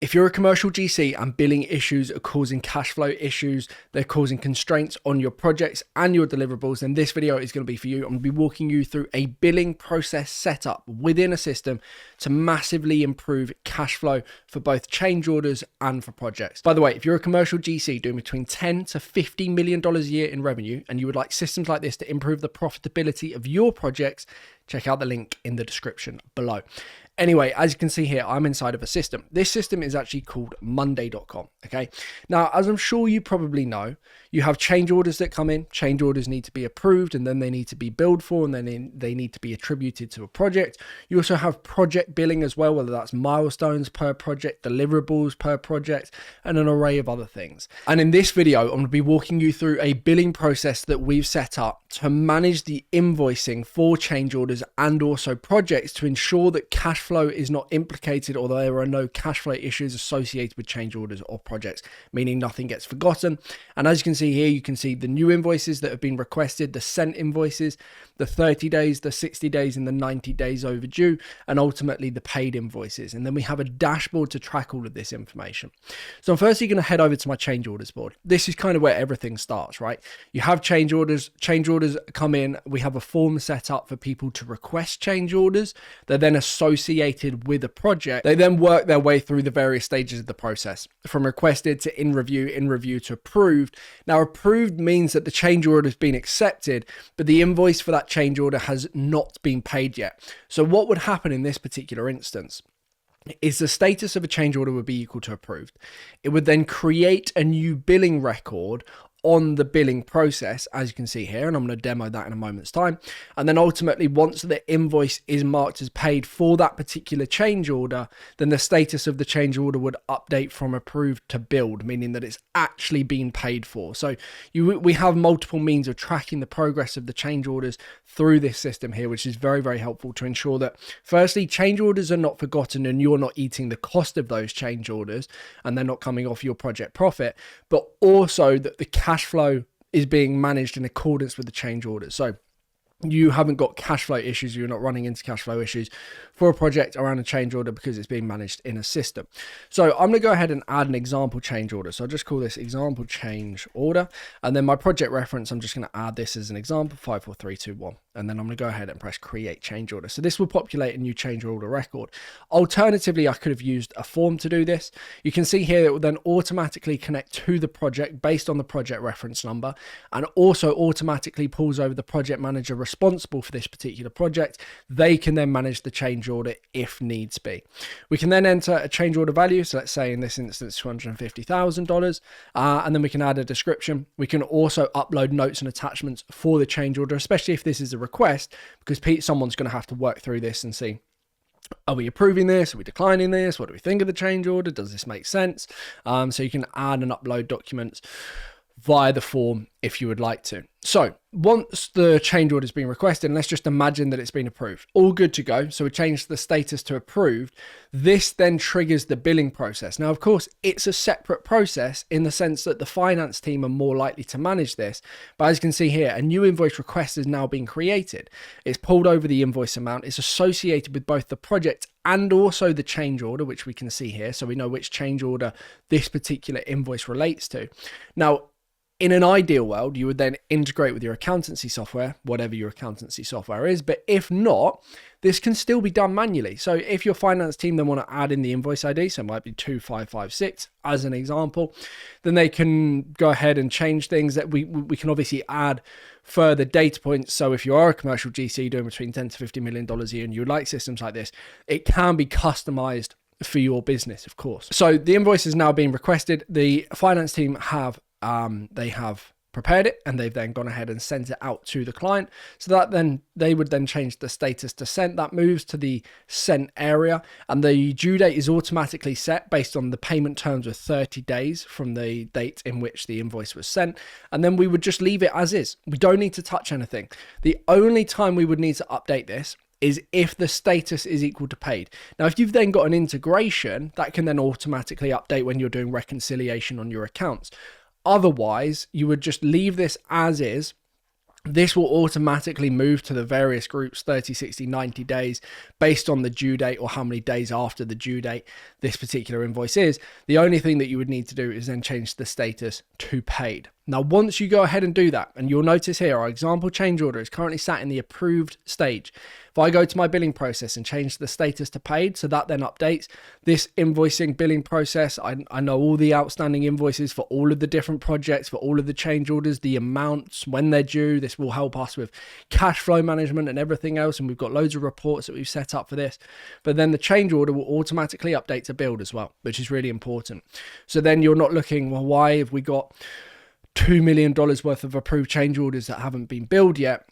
If you're a commercial GC and billing issues are causing cash flow issues, they're causing constraints on your projects and your deliverables, then this video is going to be for you. I'm going to be walking you through a billing process setup within a system to massively improve cash flow for both change orders and for projects. By the way, if you're a commercial GC doing between $10 to $50 million a year in revenue and you would like systems like this to improve the profitability of your projects, check out the link in the description below. Anyway, as you can see here, I'm inside of a system. This system is actually called Monday.com. Okay. Now, as I'm sure you probably know, you have change orders that come in. Change orders need to be approved and then they need to be billed for and then they need to be attributed to a project. You also have project billing as well, whether that's milestones per project, deliverables per project, and an array of other things. And in this video, I'm going to be walking you through a billing process that we've set up to manage the invoicing for change orders and also projects to ensure that cash flow is not implicated or there are no cash flow issues associated with change orders or projects, meaning nothing gets forgotten. And as you can see here, you can see the new invoices that have been requested, the sent invoices, the 30 days, the 60 days, and the 90 days overdue, and ultimately the paid invoices. And then we have a dashboard to track all of this information. So I'm firstly going to head over to my change orders board. This is kind of where everything starts, right? You have change orders come in. We have a form set up for people to request change orders. They're then associated with a project. They then work their way through the various stages of the process, from requested to in review to approved. Now, approved means that the change order has been accepted, but the invoice for that change order has not been paid yet. So what would happen in this particular instance is the status of a change order would be equal to approved. It would then create a new billing record on the billing process, as you can see here, and I'm going to demo that in a moment's time. And then ultimately, once the invoice is marked as paid for that particular change order, then the status of the change order would update from approved to billed, meaning that it's actually been paid for. So we have multiple means of tracking the progress of the change orders through this system here, which is very, very helpful to ensure that firstly, change orders are not forgotten and you're not eating the cost of those change orders and they're not coming off your project profit, but also that the cash flow is being managed in accordance with the change orders. So you haven't got cash flow issues, you're not running into cash flow issues for a project around a change order because it's being managed in a system. So I'm going to go ahead and add an example change order. So I'll just call this example change order. And then my project reference, I'm just going to add this as an example, 54321. And then I'm going to go ahead and press create change order. So this will populate a new change order record. Alternatively, I could have used a form to do this. You can see here it will then automatically connect to the project based on the project reference number, and also automatically pulls over the project manager responsible for this particular project. They can then manage the change order if needs be. We can then enter a change order value. So let's say in this instance, $250,000. And then we can add a description. We can also upload notes and attachments for the change order, especially if this is a request, because someone's going to have to work through this and see, are we approving this? Are we declining this? What do we think of the change order? Does this make sense? So you can add and upload documents via the form if you would like to. So once the change order has been requested, and let's just imagine that it's been approved, all good to go. So we change the status to approved. This then triggers the billing process. Now, of course, it's a separate process in the sense that the finance team are more likely to manage this. But as you can see here, a new invoice request has now been created. It's pulled over the invoice amount. It's associated with both the project and also the change order, which we can see here. So we know which change order this particular invoice relates to. Now, in an ideal world, you would then integrate with your accountancy software, whatever your accountancy software is. But if not, this can still be done manually. So if your finance team then want to add in the invoice ID, so it might be 2556 as an example, then they can go ahead and change things. That we can obviously add further data points. So if you are a commercial GC doing between $10 to $50 million a year and you would like systems like this, it can be customized for your business, of course. So the invoice is now being requested. The finance team have prepared it and they've then gone ahead and sent it out to the client, so that then they would then change the status to sent. That moves to the sent area, and the due date is automatically set based on the payment terms of 30 days from the date in which the invoice was sent. And then we would just leave it as is. We don't need to touch anything. The only time we would need to update this is if the status is equal to paid. Now, if you've then got an integration, that can then automatically update when you're doing reconciliation on your accounts. Otherwise, you would just leave this as is This will automatically move to the various groups 30, 60, 90 days based on the due date or how many days after the due date this particular invoice is. The only thing that you would need to do is then change the status to paid. Now, once you go ahead and do that, and you'll notice here, our example change order is currently sat in the approved stage. If I go to my billing process and change the status to paid, so that then updates this invoicing billing process. I know all the outstanding invoices for all of the different projects, for all of the change orders, the amounts, when they're due. This will help us with cash flow management and everything else. And we've got loads of reports that we've set up for this. But then the change order will automatically update to billed as well, which is really important. So then you're not looking, well, why have we got $2 million worth of approved change orders that haven't been billed yet?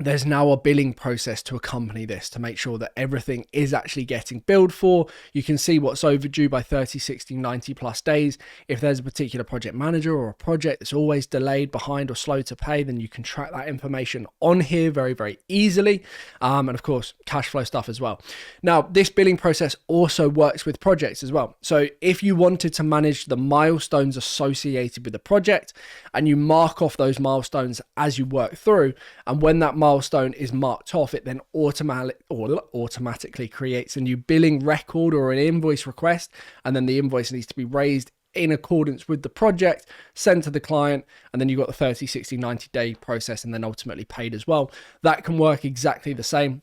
There's now a billing process to accompany this to make sure that everything is actually getting billed for. You can see what's overdue by 30, 60, 90 plus days. If there's a particular project manager or a project that's always delayed, behind, or slow to pay, then you can track that information on here very, very easily. And of course, cash flow stuff as well. Now, this billing process also works with projects as well. So if you wanted to manage the milestones associated with the project and you mark off those milestones as you work through, and when that milestone is marked off, it then automatically creates a new billing record or an invoice request, and then the invoice needs to be raised in accordance with the project, sent to the client, and then you've got the 30, 60, 90 day process, and then ultimately paid as well. That can work exactly the same.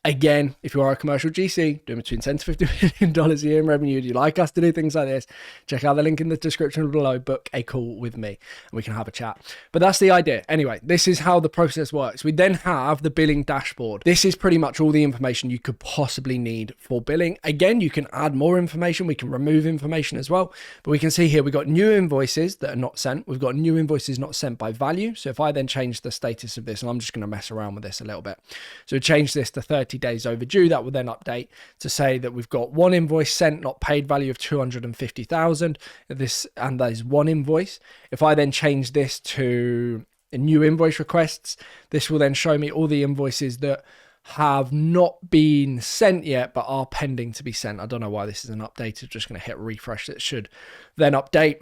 Again, if you are a commercial GC doing between $10 to $50 million a year in revenue, do you like us to do things like this? Check out the link in the description below, book a call with me and we can have a chat. But that's the idea. Anyway, this is how the process works. We then have the billing dashboard. This is pretty much all the information you could possibly need for billing. Again, you can add more information. We can remove information as well. But we can see here, we've got new invoices that are not sent. We've got new invoices not sent by value. So if I then change the status of this, and I'm just going to mess around with this a little bit. So change this to 30 days overdue, that will then update to say that we've got one invoice sent, not paid, value of 250,000. This, and that is one invoice. If I then change this to new invoice requests, this will then show me all the invoices that have not been sent yet but are pending to be sent. I don't know why this isn't updated. Just going to hit refresh. It should then update.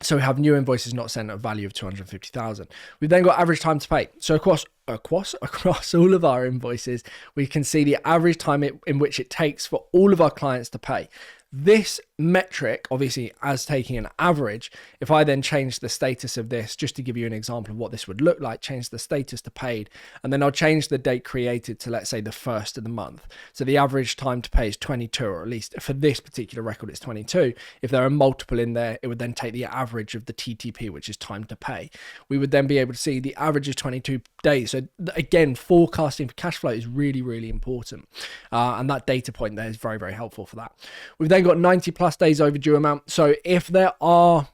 So we have new invoices not sent at a value of 250,000. We've then got average time to pay. So across all of our invoices, we can see the average time in which it takes for all of our clients to pay. This metric, obviously, as taking an average, if I then change the status of this, just to give you an example of what this would look like, change the status to paid, and then I'll change the date created to, let's say, the first of the month. So the average time to pay is 22, or at least for this particular record, it's 22. If there are multiple in there, it would then take the average of the TTP, which is time to pay. We would then be able to see the average is 22 days. So again, forecasting for cash flow is really, really important. And that data point there is very, very helpful for that. We've then got 90 plus days overdue amount. So if there are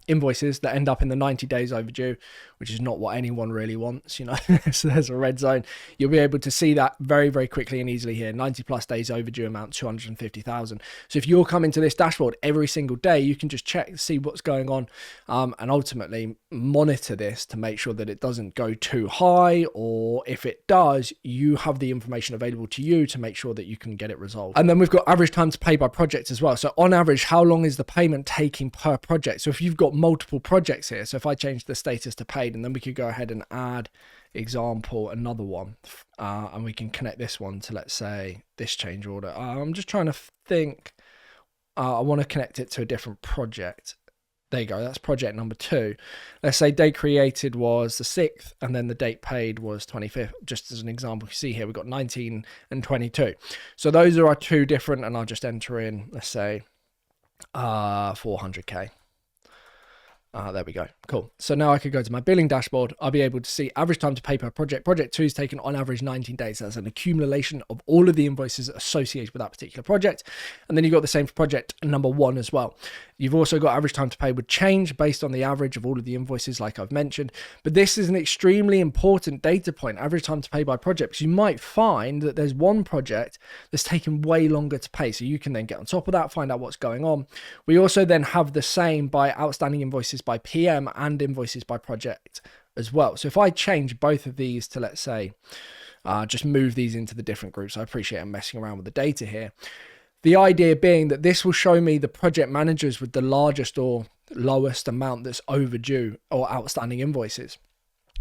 invoices that end up in the 90 days overdue, which is not what anyone really wants, you know, so there's a red zone, you'll be able to see that very, very quickly and easily here. 90 plus days overdue amount, 250,000. So if you're coming to this dashboard every single day, you can just check to see what's going on, and ultimately monitor this to make sure that it doesn't go too high, or if it does, you have the information available to you to make sure that you can get it resolved. And then we've got average time to pay by project as well. So on average, how long is the payment taking per project? So if you've got multiple projects here, so if I change the status to paid, and then we could go ahead and add example another one, and we can connect this one to, let's say, this change order. I'm just trying to think. I want to connect it to a different project. There you go, that's project number 2. Let's say date created was the 6th, and then the date paid was 25th. Just as an example, you see here we've got 19 and 22. So those are our two different, and I'll just enter in, let's say, 400k. There we go. Cool. So now I could go to my billing dashboard. I'll be able to see average time to pay per project. Project 2 is taken on average 19 days. That's an accumulation of all of the invoices associated with that particular project. And then you've got the same for project number 1 as well. You've also got average time to pay would change based on the average of all of the invoices, like I've mentioned. But this is an extremely important data point, average time to pay by project, because you might find that there's one project that's taken way longer to pay. So you can then get on top of that, find out what's going on. We also then have the same by outstanding invoices by PM and invoices by project as well. So if I change both of these to, let's say, just move these into the different groups. I appreciate I'm messing around with the data here. The idea being that this will show me the project managers with the largest or lowest amount that's overdue or outstanding invoices.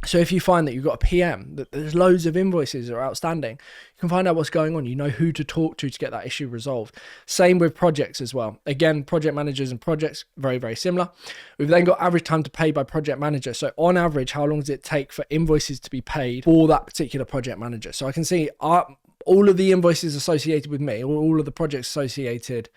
So if you find that you've got a PM, that there's loads of invoices that are outstanding, you can find out what's going on. You know who to talk to get that issue resolved. Same with projects as well. Again, project managers and projects, very, very similar. We've then got average time to pay by project manager. So on average, how long does it take for invoices to be paid for that particular project manager? So I can see all of the invoices associated with me, or all of the projects associated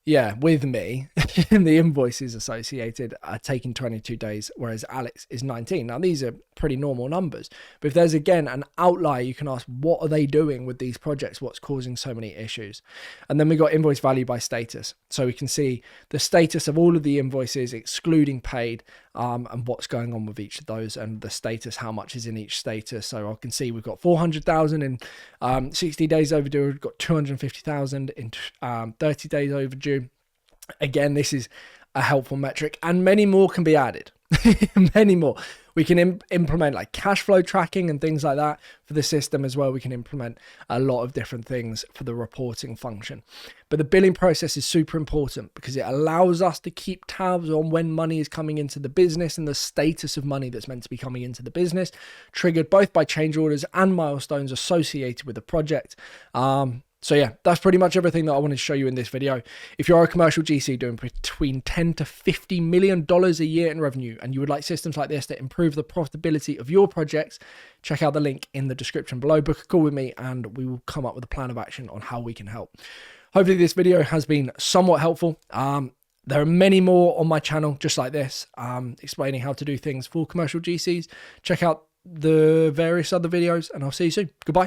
with me, and the invoices associated are taking 22 days, whereas Alex is 19. Now, these are pretty normal numbers, but if there's, again, an outlier, you can ask, what are they doing with these projects? What's causing so many issues? And then we got invoice value by status. So we can see the status of all of the invoices, excluding paid, and what's going on with each of those, and the status, how much is in each status. So I can see we've got 400,000 in 60 days overdue. We've got 250,000 in 30 days overdue. Again, this is a helpful metric, and many more can be added. Many more. We can implement like cash flow tracking and things like that for the system as well. We can implement a lot of different things for the reporting function. But the billing process is super important because it allows us to keep tabs on when money is coming into the business and the status of money that's meant to be coming into the business, triggered both by change orders and milestones associated with the project. So yeah, that's pretty much everything that I wanted to show you in this video. If you're a commercial GC doing between $10 to $50 million a year in revenue, and you would like systems like this to improve the profitability of your projects, check out the link in the description below. Book a call with me and we will come up with a plan of action on how we can help. Hopefully this video has been somewhat helpful. There are many more on my channel just like this, explaining how to do things for commercial GCs. Check out the various other videos and I'll see you soon. Goodbye.